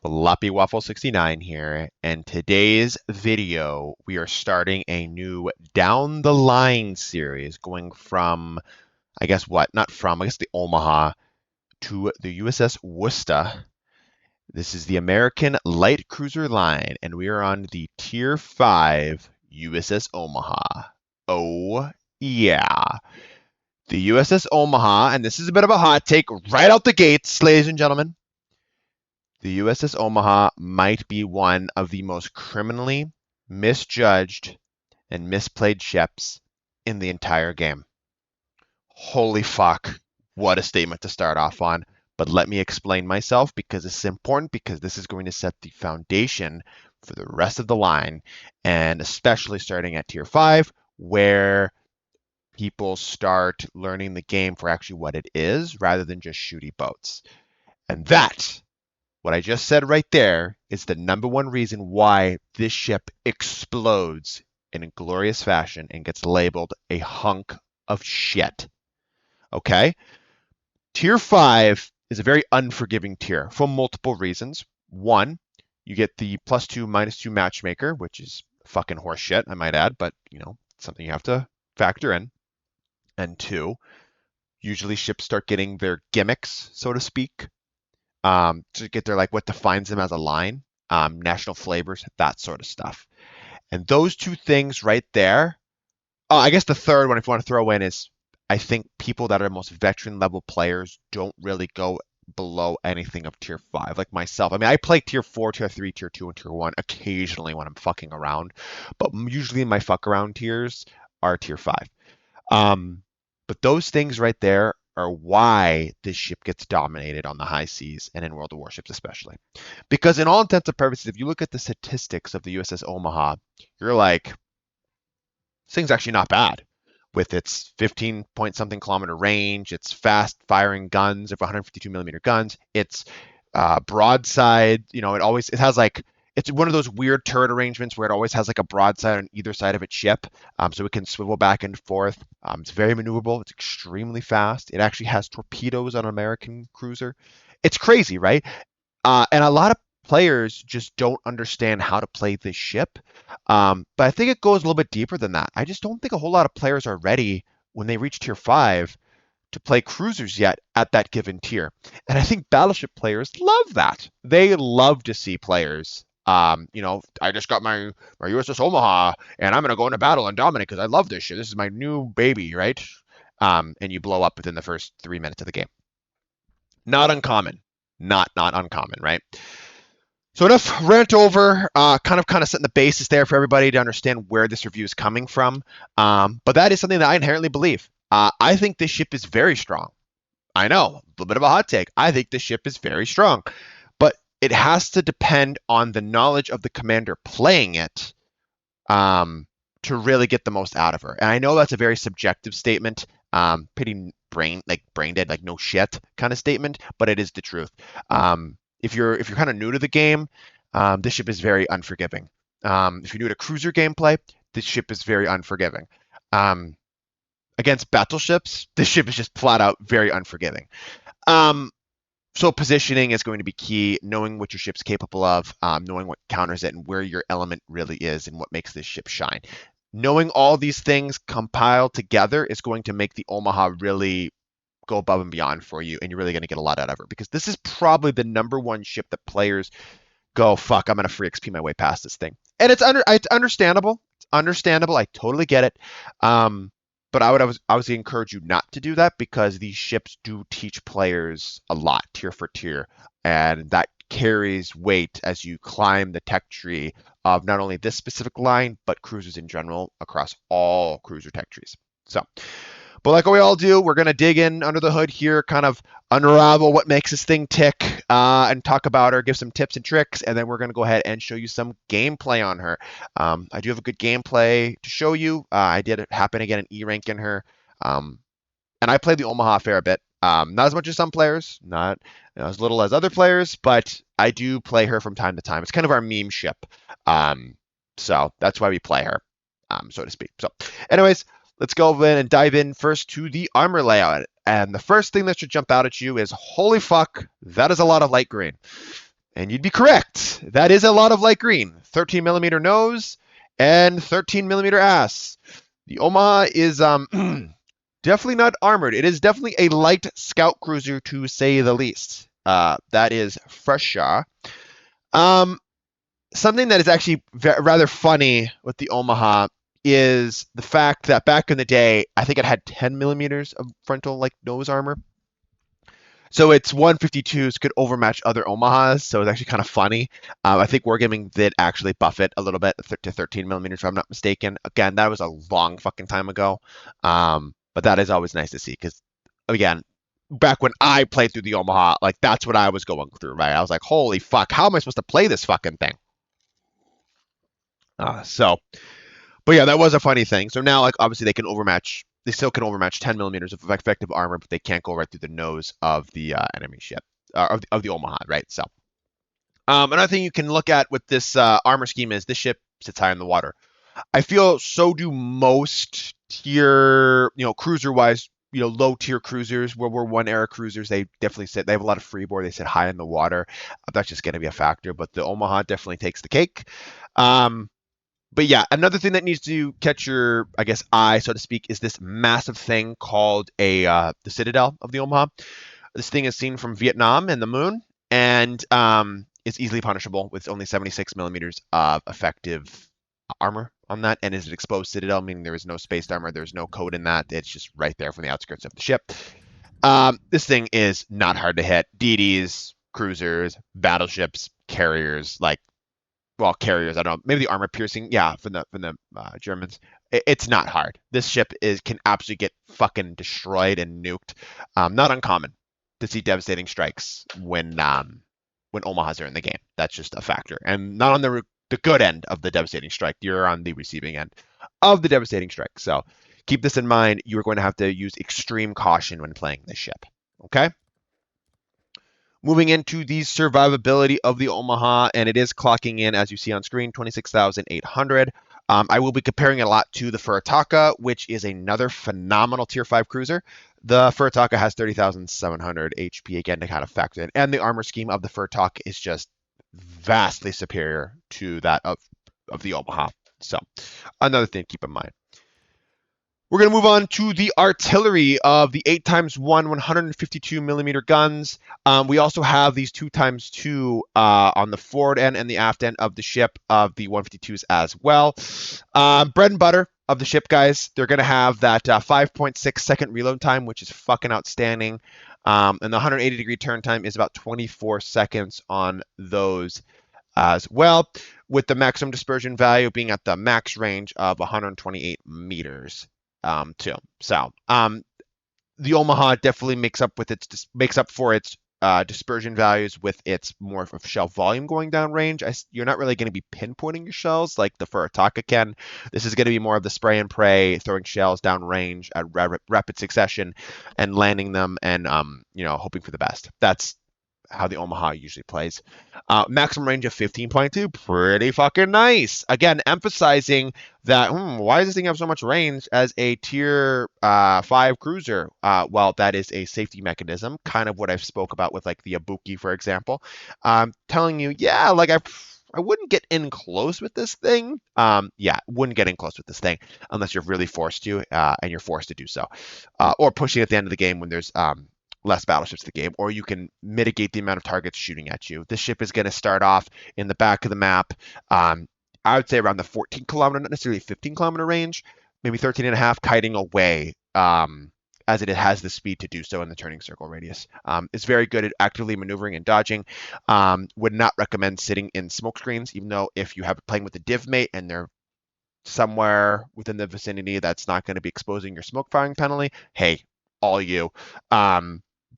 Floppy Waffle 69 here, and today's video we are starting a new down the line series going from the Omaha to the USS Worcester. This is the American light cruiser line, and we are on the Tier 5 USS Omaha. Oh yeah. The USS Omaha, and this is a bit of a hot take right out the gates, ladies and gentlemen. The USS Omaha might be one of the most criminally misjudged and misplayed ships in the entire game. Holy fuck, what a statement to start off on. But let me explain myself because this is important, because this is going to set the foundation for the rest of the line, and especially starting at Tier 5, where people start learning the game for actually what it is rather than just shooty boats. And that, what I just said right there, is the number one reason why this ship explodes in a glorious fashion and gets labeled a hunk of shit. Okay? Tier 5 is a very unforgiving tier for multiple reasons. One, you get the +2, -2 matchmaker, which is fucking horse shit, I might add, but something you have to factor in. And two, usually ships start getting their gimmicks, so to speak, to get their, like, what defines them as a line, national flavors, that sort of stuff. And those two things right there, I guess the third one, if you want to throw in, is I think people that are most veteran level players don't really go below anything of Tier 5, like myself. I mean, I play Tier 4, Tier 3, Tier 2, and Tier 1 occasionally when I'm fucking around, but usually my fuck around tiers are Tier 5. But those things right there are why this ship gets dominated on the high seas and in World of Warships especially. Because in all intents and purposes, if you look at the statistics of the USS Omaha, you're like, this thing's actually not bad. With its 15 point something kilometer range, its fast firing guns of 152 millimeter guns, its broadside, it has like, it's one of those weird turret arrangements where it always has like a broadside on either side of its ship, so it can swivel back and forth. It's very maneuverable. It's extremely fast. It actually has torpedoes on an American cruiser. It's crazy, right? And a lot of players just don't understand how to play this ship. But I think it goes a little bit deeper than that. I just don't think a whole lot of players are ready when they reach Tier 5 to play cruisers yet at that given tier. And I think battleship players love that. They love to see players, I just got my USS Omaha, and I'm going to go into battle and dominate because I love this shit. This is my new baby, right? And you blow up within the first 3 minutes of the game. Not uncommon. Not uncommon, right? So enough rant over, kind of setting the basis there for everybody to understand where this review is coming from. But that is something that I inherently believe. I think this ship is very strong. I know, a little bit of a hot take. I think this ship is very strong. But it has to depend on the knowledge of the commander playing it to really get the most out of her. And I know that's a very subjective statement, pretty brain dead, like no shit kind of statement, but it is the truth. If you're kind of new to the game, this ship is very unforgiving. If you're new to cruiser gameplay, this ship is very unforgiving. Against battleships, this ship is just flat out very unforgiving. So positioning is going to be key, knowing what your ship's capable of, knowing what counters it, and where your element really is and what makes this ship shine. Knowing all these things compiled together is going to make the Omaha really go above and beyond for you, and you're really going to get a lot out of her, because this is probably the number one ship that players go, fuck, I'm going to free XP my way past this thing. And it's understandable. It's understandable. I totally get it. But I would obviously encourage you not to do that, because these ships do teach players a lot, tier for tier, and that carries weight as you climb the tech tree of not only this specific line, but cruisers in general across all cruiser tech trees. So, but like we all do, we're going to dig in under the hood here, kind of unravel what makes this thing tick, and talk about her, give some tips and tricks, and then we're going to go ahead and show you some gameplay on her. I do have a good gameplay to show you. I did it happen to get an E rank in her, and I played the Omaha a fair bit. Not as much as some players, not as little as other players, but I do play her from time to time. It's kind of our meme ship, so that's why we play her, so to speak. So anyways, let's go in and dive in first to the armor layout. And the first thing that should jump out at you is, holy fuck, that is a lot of light green. And you'd be correct. That is a lot of light green. 13 millimeter nose and 13 millimeter ass. The Omaha is definitely not armored. It is definitely a light scout cruiser to say the least. That is for sure. Something that is actually rather funny with the Omaha is the fact that back in the day, I think it had 10 millimeters of frontal like nose armor. So its 152s could overmatch other Omahas, so it's actually kind of funny. I think Wargaming did actually buff it a little bit to 13 millimeters, if I'm not mistaken. Again, that was a long fucking time ago, but that is always nice to see because, again, back when I played through the Omaha, like that's what I was going through, right? I was like, holy fuck, how am I supposed to play this fucking thing? But yeah, that was a funny thing. So now, like, obviously, they still can overmatch 10 millimeters of effective armor, but they can't go right through the nose of the enemy ship, of the Omaha, right? So, another thing you can look at with this armor scheme is this ship sits high in the water. I feel so do most tier, cruiser-wise, low tier cruisers, World War One era cruisers. They have a lot of freeboard. They sit high in the water. That's just going to be a factor, but the Omaha definitely takes the cake. But yeah, another thing that needs to catch your, I guess, eye, so to speak, is this massive thing called the Citadel of the Omaha. This thing is seen from Vietnam and the moon, and it's easily punishable with only 76 millimeters of effective armor on that, and is an exposed Citadel, meaning there is no spaced armor, there's no code in that. It's just right there from the outskirts of the ship. This thing is not hard to hit. DDs, cruisers, battleships, carriers, carriers. I don't know. Maybe the armor piercing. Yeah, from the Germans. It's not hard. This ship can absolutely get fucking destroyed and nuked. Not uncommon to see devastating strikes when Omahas are in the game. That's just a factor, and not on the good end of the devastating strike. You're on the receiving end of the devastating strike. So keep this in mind. You are going to have to use extreme caution when playing this ship. Okay. Moving into the survivability of the Omaha, and it is clocking in, as you see on screen, 26,800. I will be comparing it a lot to the Furitaka, which is another phenomenal Tier 5 cruiser. The Furitaka has 30,700 HP, again, to kind of factor in. And the armor scheme of the Furitaka is just vastly superior to that of the Omaha. So, another thing to keep in mind. We're going to move on to the artillery of the 8x1 152 millimeter guns. We also have these 2x2 on the forward end and the aft end of the ship of the 152s as well. Bread and butter of the ship, guys. They're going to have that 5.6 second reload time, which is fucking outstanding. And the 180-degree turn time is about 24 seconds on those as well, with the maximum dispersion value being at the max range of 128 meters. Too. So, the Omaha definitely makes up for its dispersion values with its more of shell volume going down range. You're not really going to be pinpointing your shells like the Furitaka can. This is going to be more of the spray and pray, throwing shells down range at rapid succession and landing them and hoping for the best. That's how the Omaha usually plays. Maximum range of 15.2, pretty fucking nice. Again, emphasizing that, why does this thing have so much range as a tier 5 cruiser? Well, that is a safety mechanism, kind of what I've spoke about with like the Ibuki, for example. Telling you, yeah, like I wouldn't get in close with this thing. Wouldn't get in close with this thing unless you're really forced to, and you're forced to do so. Or pushing at the end of the game when there's less battleships in the game, or you can mitigate the amount of targets shooting at you. This ship is going to start off in the back of the map. I would say around the 14 kilometer, not necessarily 15 kilometer range, maybe 13 and a half, kiting away as it has the speed to do so in the turning circle radius. It's very good at actively maneuvering and dodging. Would not recommend sitting in smoke screens, even though if you have playing with a div mate and they're somewhere within the vicinity that's not going to be exposing your smoke firing penalty, hey, all you.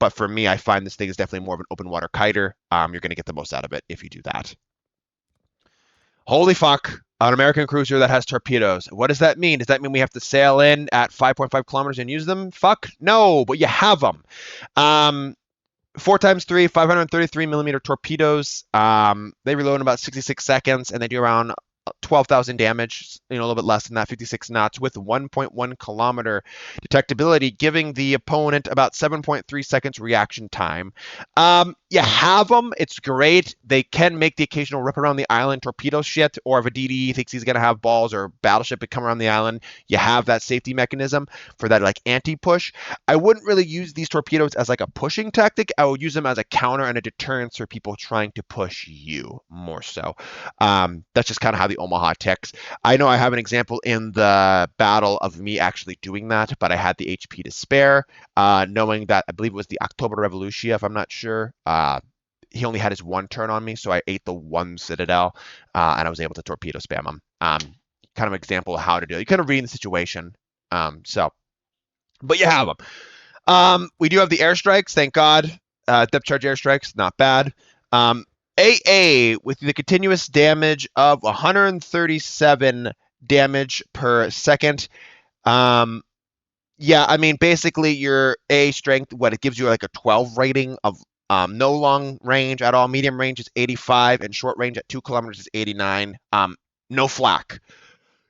But for me, I find this thing is definitely more of an open water kiter. You're going to get the most out of it if you do that. Holy fuck, an American cruiser that has torpedoes. What does that mean? Does that mean we have to sail in at 5.5 kilometers and use them? Fuck, no, but you have them. 4x3, 533 millimeter torpedoes. They reload in about 66 seconds, and they do around 12,000 damage, a little bit less than that, 56 knots, with 1.1 kilometer detectability, giving the opponent about 7.3 seconds reaction time. You have them. It's great. They can make the occasional rip around the island torpedo shit, or if a DD thinks he's going to have balls or battleship that come around the island, you have that safety mechanism for that like anti-push. I wouldn't really use these torpedoes as like a pushing tactic. I would use them as a counter and a deterrence for people trying to push you more so. That's just kind of how the Omaha ticks. I know I have an example in the battle of me actually doing that, but I had the HP to spare, knowing that I believe it was the October Revolution, if I'm not sure. He only had his one turn on me, so I ate the one Citadel, and I was able to torpedo spam him. Kind of example of how to do it. You kind of read the situation. But you have them. We do have the airstrikes, thank God. Depth charge airstrikes, not bad. AA with the continuous damage of 137 damage per second. Yeah, I mean, basically your A strength, what it gives you like a 12 rating of no long range at all. Medium range is 85, and short range at 2 kilometers is 89. No flak.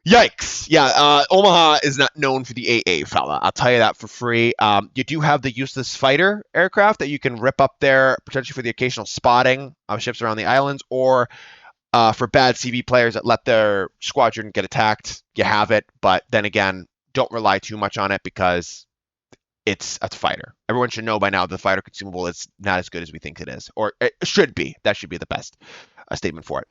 Yikes. Yeah, Omaha is not known for the AA, fella. I'll tell you that for free. You do have the useless fighter aircraft that you can rip up there, potentially for the occasional spotting of ships around the islands, or for bad CV players that let their squadron get attacked. You have it, but then again, don't rely too much on it because it's a fighter. Everyone should know by now the fighter consumable is not as good as we think it is, or it should be. That should be the best statement for it.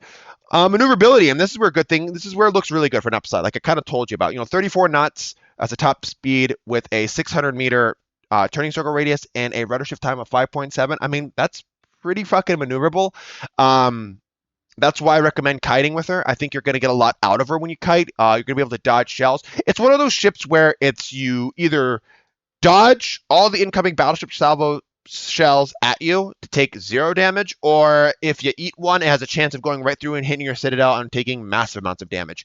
Maneuverability, and this is where a good thing. This is where it looks really good for an upside. Like I kind of told you about, 34 knots as a top speed with a 600 meter turning circle radius and a rudder shift time of 5.7. I mean, that's pretty fucking maneuverable. That's why I recommend kiting with her. I think you're going to get a lot out of her when you kite. You're going to be able to dodge shells. It's one of those ships where it's you either dodge all the incoming battleship salvo shells at you to take 0 damage, or if you eat one, it has a chance of going right through and hitting your citadel and taking massive amounts of damage.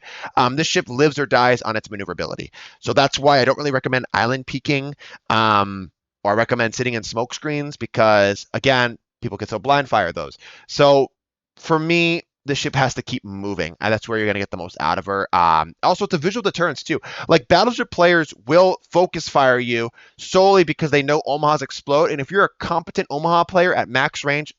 This ship lives or dies on its maneuverability. So that's why I don't really recommend island peeking, or I recommend sitting in smoke screens because, again, people can still blind fire those. So for me, the ship has to keep moving, and that's where you're going to get the most out of her. Also, it's a visual deterrence, too. Like, battleship players will focus fire you solely because they know Omahas explode, and if you're a competent Omaha player at max range,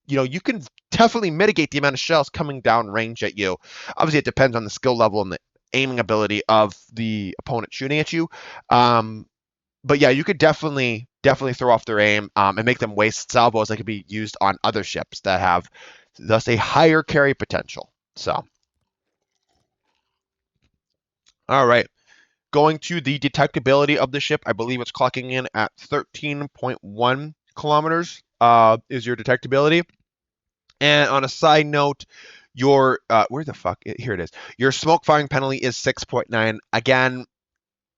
you can definitely mitigate the amount of shells coming down range at you. Obviously, it depends on the skill level and the aiming ability of the opponent shooting at you. But yeah, you could definitely throw off their aim and make them waste salvos that could be used on other ships that have thus a higher carry potential. So, all right. Going to the detectability of the ship, I believe it's clocking in at 13.1 kilometers is your detectability. And on a side note, your where the fuck? Here it is. Your smoke firing penalty is 6.9. Again,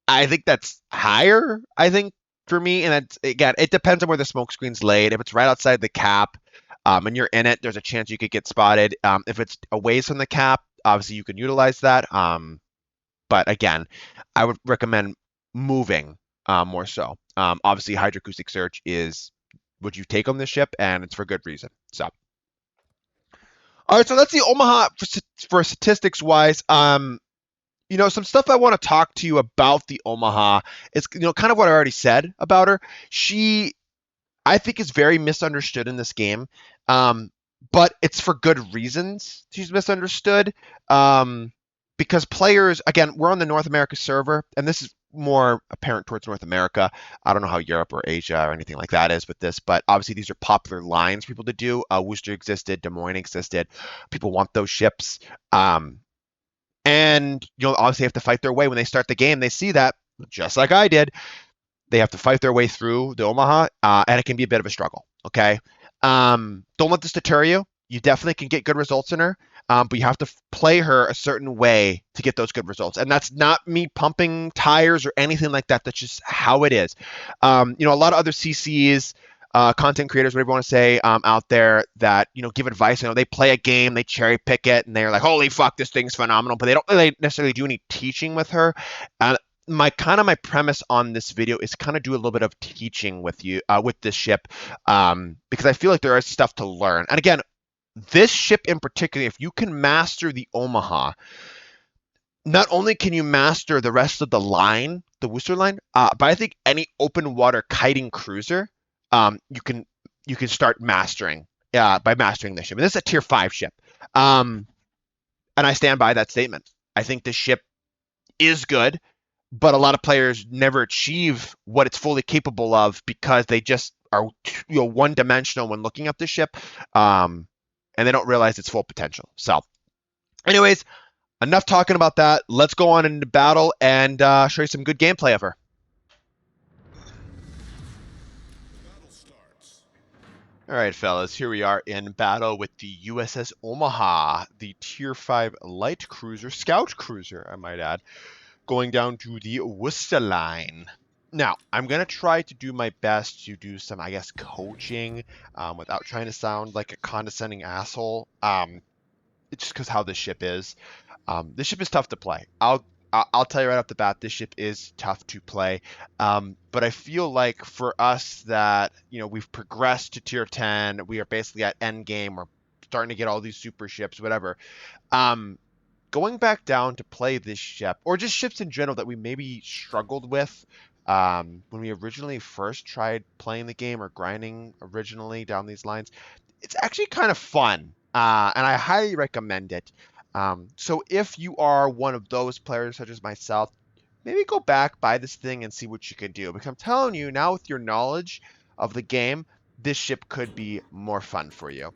I think that's higher, I think, for me. And that's, again, it depends on where the smoke screen's laid. If it's right outside the cap and you're in it, there's a chance you could get spotted. If it's away from the cap, obviously you can utilize that. But again, I would recommend moving more so. Obviously, hydroacoustic search is what you take on this ship, and it's for good reason. So, all right, so that's the Omaha for statistics wise. Some stuff I want to talk to you about the Omaha is, kind of what I already said about her. She, I think, is very misunderstood in this game, but it's for good reasons she's misunderstood. Because players, again, we're on the North America server, and this is more apparent towards North America. I don't know how Europe or Asia or anything like that is with this, but obviously these are popular lines for people to do. Worcester existed, Des Moines existed. People want those ships. And obviously have to fight their way when they start the game. They see that, just like I did. They have to fight their way through the Omaha, and it can be a bit of a struggle. Okay, don't let this deter you. You definitely can get good results in her, but you have to play her a certain way to get those good results. And that's not me pumping tires or anything like that. That's just how it is. A lot of other CCs, content creators, whatever you want to say, out there that, give advice. They play a game, they cherry pick it, and they're like, holy fuck, this thing's phenomenal. But they don't really necessarily do any teaching with her. My premise on this video is kind of do a little bit of teaching with you, with this ship, because I feel like there is stuff to learn. And again, This ship in particular, if you can master the Omaha, not only can you master the rest of the line, the Worcester line, but I think any open water kiting cruiser, you can start mastering by mastering this ship. And this is a tier 5 ship. Um, and I stand by that statement. I think this ship is good, but a lot of players never achieve what it's fully capable of because they just are one dimensional when looking at the ship, um, and they don't realize its full potential. So, anyways, enough talking about that. Let's go on into battle and show you some good gameplay of her. All right, fellas, here we are in battle with the USS Omaha, the Tier 5 light cruiser, scout cruiser, I might add, going down to the Worcester line. Now, I'm going to try to do my best to do some, I guess, coaching without trying to sound like a condescending asshole. It's just because how this ship is. This ship is tough to play. I'll tell you right off the bat, this ship is tough to play. But I feel like for us that, we've progressed to tier 10, we are basically at end game, we're starting to get all these super ships, whatever. Going back down to play this ship, or just ships in general that we maybe struggled with when we originally first tried playing the game or grinding originally down these lines, it's actually kind of fun, and I highly recommend it. So if you are one of those players such as myself, maybe go back, buy this thing, and see what you can do. Because I'm telling you, now with your knowledge of the game, this ship could be more fun for you.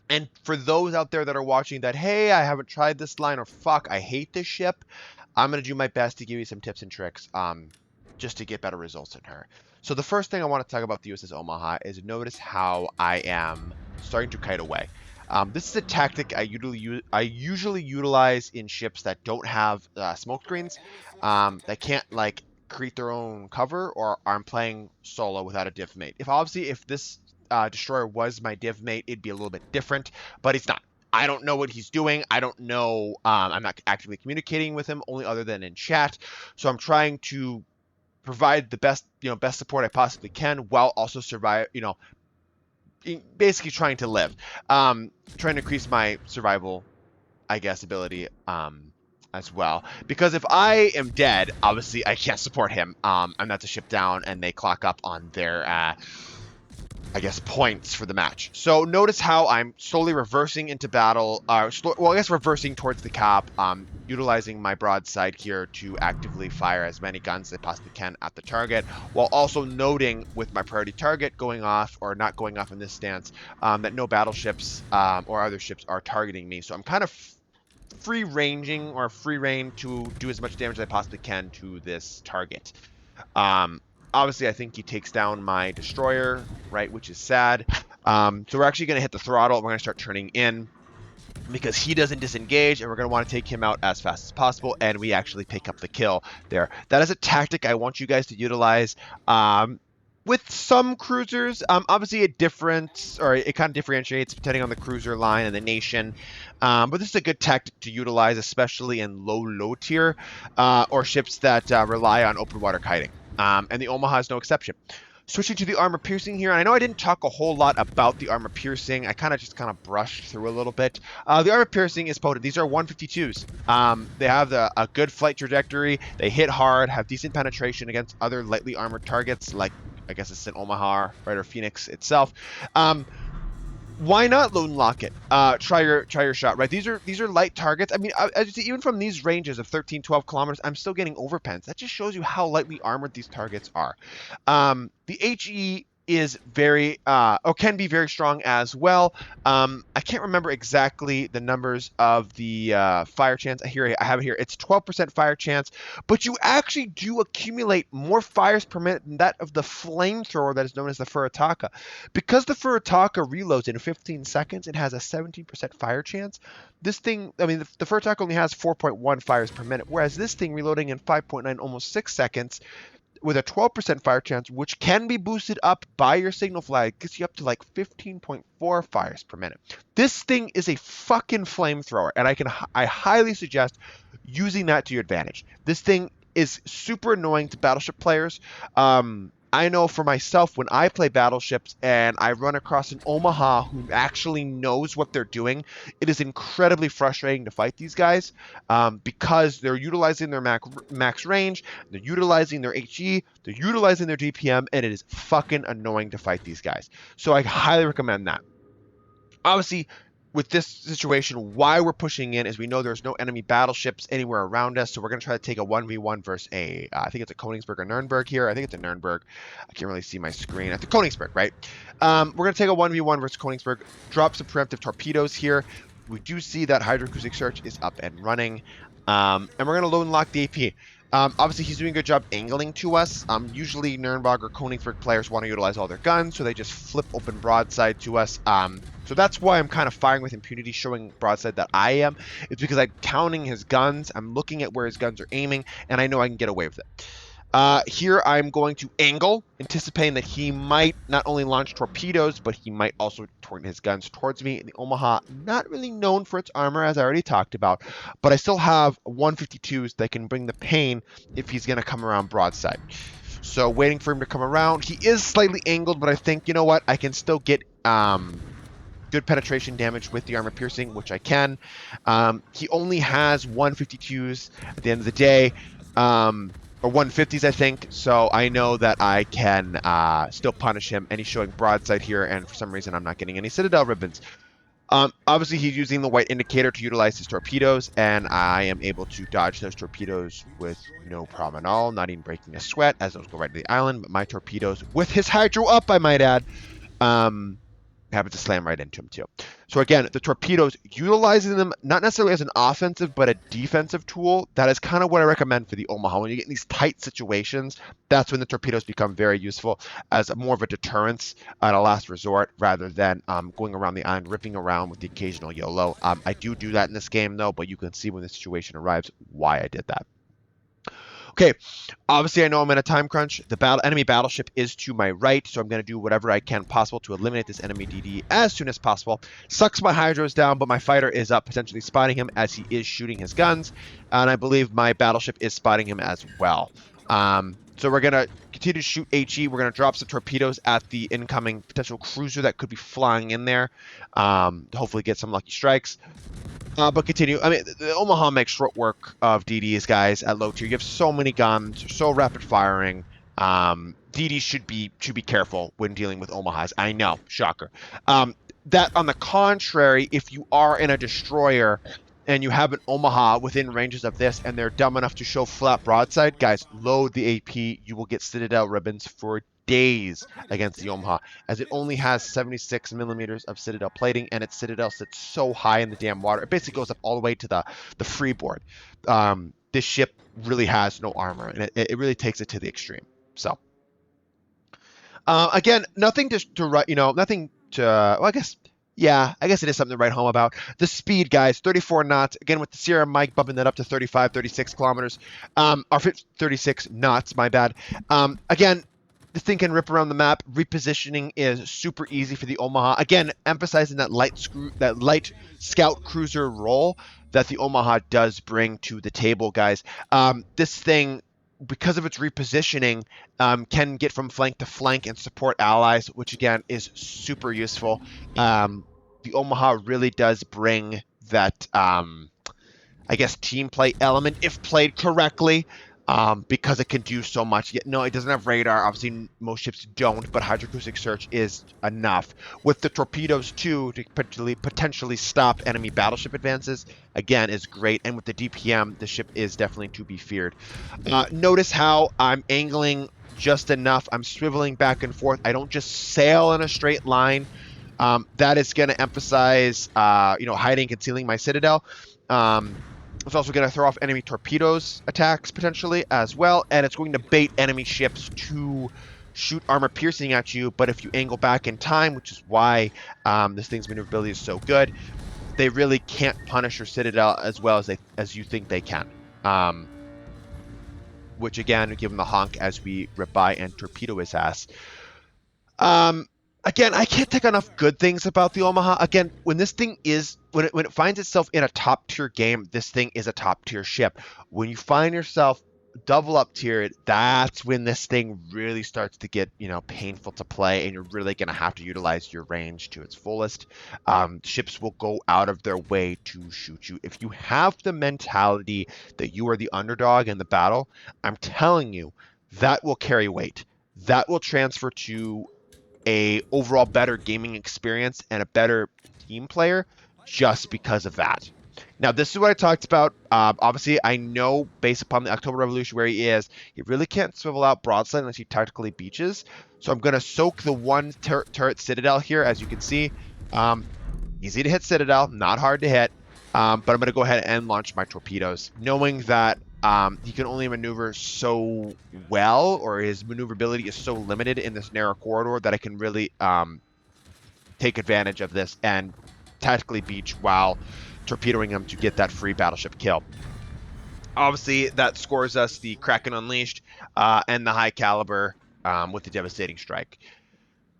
And for those out there that are watching that, hey, I haven't tried this line, or fuck, I hate this ship, I'm going to do my best to give you some tips and tricks just to get better results in her. So the first thing I want to talk about the USS Omaha is notice how I am starting to kite away. This is a tactic I usually utilize in ships that don't have smoke screens, that can't like create their own cover, or I'm playing solo without a div mate. If this destroyer was my div mate, it'd be a little bit different, but it's not. I don't know what he's doing. I don't know. I'm not actively communicating with him, only other than in chat. So I'm trying to provide the best support I possibly can while also survive. Basically trying to live, trying to increase my survival, I guess, ability as well. Because if I am dead, obviously I can't support him. I'm not to ship down, and they clock up on their I guess, points for the match. So notice how I'm slowly reversing into battle. Reversing towards the cap, utilizing my broadside here to actively fire as many guns as I possibly can at the target, while also noting with my priority target going off, or not going off in this stance, that no battleships or other ships are targeting me. So I'm kind of free ranging, or free reign, to do as much damage as I possibly can to this target. Obviously, I think he takes down my destroyer, right, which is sad. So we're actually going to hit the throttle, and we're going to start turning in because he doesn't disengage, and we're going to want to take him out as fast as possible, and we actually pick up the kill there. That is a tactic I want you guys to utilize. With some cruisers, obviously it kind of differentiates depending on the cruiser line and the nation. But this is a good tactic to utilize, especially in low tier, or ships that rely on open water kiting. And the Omaha is no exception. Switching to the armor piercing here, and I know I didn't talk a whole lot about the armor piercing. I kind of brushed through a little bit. The armor piercing is potent. These are 152s. They have a good flight trajectory. They hit hard, have decent penetration against other lightly armored targets, like I guess it's an Omaha, right, or Phoenix itself. Why not lone lock it? Try your shot, right? These are light targets. I mean, as you see, even from these ranges of 13, 12 kilometers, I'm still getting overpens. That just shows you how lightly armored these targets are. The HE is can be very strong as well. I can't remember exactly the numbers of the fire chance. I have it here. It's 12% fire chance, but you actually do accumulate more fires per minute than that of the flamethrower that is known as the Furitaka. Because the Furitaka reloads in 15 seconds, it has a 17% fire chance. This thing, I mean, the Furitaka only has 4.1 fires per minute, whereas this thing reloading in 5.9, almost 6 seconds, with a 12% fire chance, which can be boosted up by your signal flag, gets you up to like 15.4 fires per minute. This thing is a fucking flamethrower, and I highly suggest using that to your advantage. This thing is super annoying to battleship players. I know for myself, when I play battleships and I run across an Omaha who actually knows what they're doing, it is incredibly frustrating to fight these guys, because they're utilizing their max range, they're utilizing their HE, they're utilizing their DPM, and it is fucking annoying to fight these guys. So I highly recommend that. Obviously, with this situation, why we're pushing in is we know there's no enemy battleships anywhere around us, so we're going to try to take a 1v1 versus I think it's a Königsberg or Nuremberg here. I think it's a Nuremberg. I can't really see my screen. It's a Königsberg, right? We're going to take a 1v1 versus Königsberg, drop some preemptive torpedoes here. We do see that hydroacoustic search is up and running, and we're going to load and lock the AP. Obviously, he's doing a good job angling to us. Usually, Nuremberg or Königsberg players want to utilize all their guns, so they just flip open broadside to us. So that's why I'm kind of firing with impunity, showing broadside that I am. It's because I'm counting his guns, I'm looking at where his guns are aiming, and I know I can get away with it. Here I'm going to angle, anticipating that he might not only launch torpedoes, but he might also point his guns towards me. The Omaha, not really known for its armor, as I already talked about, but I still have 152s that can bring the pain if he's going to come around broadside. So waiting for him to come around. He is slightly angled, but I think, you know what, I can still get good penetration damage with the armor piercing, which I can. He only has 152s at the end of the day. Or 150s, I think, so I know that I can still punish him, and he's showing broadside here, and for some reason I'm not getting any Citadel ribbons. Obviously, he's using the white indicator to utilize his torpedoes, and I am able to dodge those torpedoes with no problem at all, not even breaking a sweat, as those go right to the island, but my torpedoes, with his hydro up, I might add, happen to slam right into him too. So again, the torpedoes, utilizing them not necessarily as an offensive, but a defensive tool, that is kind of what I recommend for the Omaha. When you get in these tight situations, that's when the torpedoes become very useful as more of a deterrence at a last resort, rather than going around the island, ripping around with the occasional YOLO. I do that in this game though, but you can see when the situation arrives why I did that. Okay, obviously I know I'm in a time crunch. The enemy battleship is to my right, so I'm going to do whatever I can possible to eliminate this enemy DD as soon as possible. Sucks my hydros down, but my fighter is up, potentially spotting him as he is shooting his guns, and I believe my battleship is spotting him as well. So we're going to continue to shoot HE. We're going to drop some torpedoes at the incoming potential cruiser that could be flying in there, to hopefully get some lucky strikes. But continue. I mean, the Omaha makes short work of DDs, guys, at low tier. You have so many guns, so rapid firing. DDs should be careful when dealing with Omahas. I know, shocker. That on the contrary, if you are in a destroyer and you have an Omaha within ranges of this, and they're dumb enough to show flat broadside, guys, load the AP. You will get Citadel ribbons for days against the Omaha, as it only has 76 millimeters of Citadel plating, and its Citadel sits so high in the damn water. It basically goes up all the way to the freeboard. This ship really has no armor, and it really takes it to the extreme. So, again, nothing to nothing to, well, I guess it is something to write home about. The speed, guys, 34 knots. Again, with the Sierra Mike bumping that up to 35, 36 kilometers. Or 36 knots, my bad. Again, this thing can rip around the map. Repositioning is super easy for the Omaha. Again, emphasizing that light scout cruiser role that the Omaha does bring to the table, guys. This thing, because of its repositioning, can get from flank to flank and support allies, which again is super useful. The Omaha really does bring that, I guess, team play element if played correctly. Because it can do so much. No, it doesn't have radar. Obviously, most ships don't, but hydroacoustic search is enough. With the torpedoes, too, to potentially stop enemy battleship advances, again, is great. And with the DPM, the ship is definitely to be feared. Notice how I'm angling just enough. I'm swiveling back and forth. I don't just sail in a straight line. That is going to emphasize, hiding, concealing my Citadel. It's also going to throw off enemy torpedoes attacks potentially as well, and it's going to bait enemy ships to shoot armor piercing at you. But if you angle back in time, which is why this thing's maneuverability is so good, they really can't punish your Citadel as well as you think they can. Which again, we give him the honk as we rip by and torpedo his ass. Again, I can't take enough good things about the Omaha. Again, when it finds itself in a top tier game, this thing is a top tier ship. When you find yourself double up tiered, that's when this thing really starts to get, painful to play, and you're really going to have to utilize your range to its fullest. Ships will go out of their way to shoot you. If you have the mentality that you are the underdog in the battle, I'm telling you, that will carry weight. That will transfer to a overall better gaming experience and a better team player just because of that. Now, this is what I talked about. Obviously, I know based upon the October Revolution where he is, you really can't swivel out broadside unless he tactically beaches. So I'm going to soak the one turret Citadel here, as you can see. Um, Easy to hit Citadel, not hard to hit. But I'm going to go ahead and launch my torpedoes, knowing that he can only maneuver so well, or his maneuverability is so limited in this narrow corridor that I can really take advantage of this and tactically beach while torpedoing him to get that free battleship kill. Obviously, that scores us the Kraken Unleashed and the High Caliber with the Devastating Strike.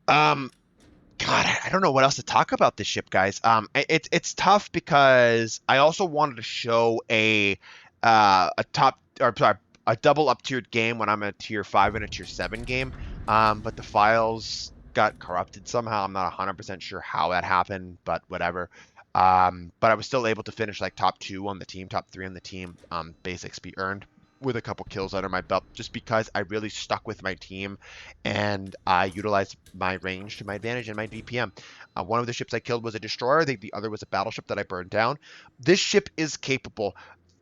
God, I don't know what else to talk about this ship, guys. It's tough because I also wanted to show a top, or sorry, a double up tiered game when I'm a tier 5 and a tier 7 game. But the files got corrupted somehow. I'm not 100% sure how that happened, but whatever. But I was still able to finish like top 2 on the team, top 3 on the team, basic XP earned with a couple kills under my belt, just because I really stuck with my team and I utilized my range to my advantage and my DPM. One of the ships I killed was a destroyer. The other was a battleship that I burned down. This ship is capable,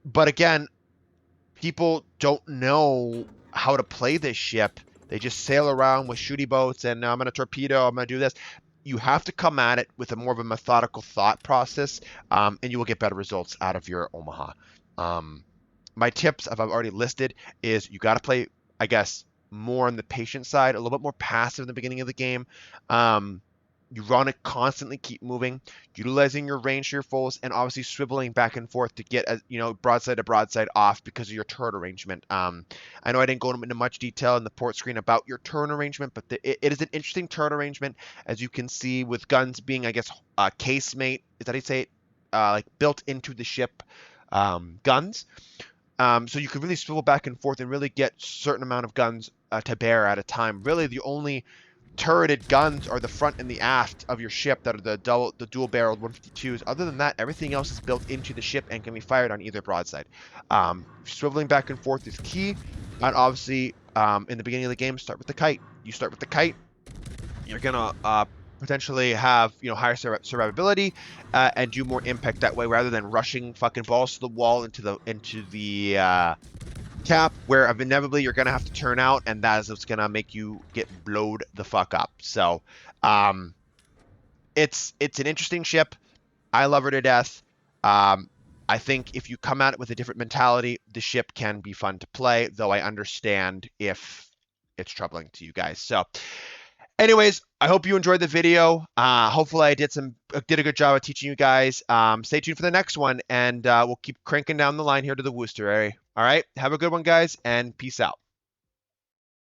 but again, people don't know how to play this ship. They just sail around with shooty boats and I'm going to torpedo, I'm going to do this. You have to come at it with a more of a methodical thought process, and you will get better results out of your Omaha. My tips, if I've already listed, is you got to play, I guess, more on the patient side, a little bit more passive in the beginning of the game. You want to constantly keep moving, utilizing your range to your fullest, and obviously swiveling back and forth to get, broadside to broadside off because of your turret arrangement. I know I didn't go into much detail in the port screen about your turret arrangement, but it is an interesting turret arrangement, as you can see, with guns being, I guess, casemate, is that how you say it? Like built into the ship guns. So you can really swivel back and forth and really get a certain amount of guns to bear at a time. Really, the only turreted guns are the front and the aft of your ship that are the dual-barreled 152s. Other than that, everything else is built into the ship and can be fired on either broadside. Swiveling back and forth is key. And obviously, in the beginning of the game, start with the kite. You start with the kite. You're gonna potentially have higher survivability and do more impact that way rather than rushing fucking balls to the wall into the cap, where inevitably you're gonna have to turn out, and that is what's gonna make you get blowed the fuck up. So it's an interesting ship. I love her to death. I think if you come at it with a different mentality, the ship can be fun to play, though I understand if it's troubling to you guys. So anyways, I hope you enjoyed the video. Hopefully I did a good job of teaching you guys. Stay tuned for the next one, and we'll keep cranking down the line here to the Worcester area. All right, have a good one, guys, and peace out.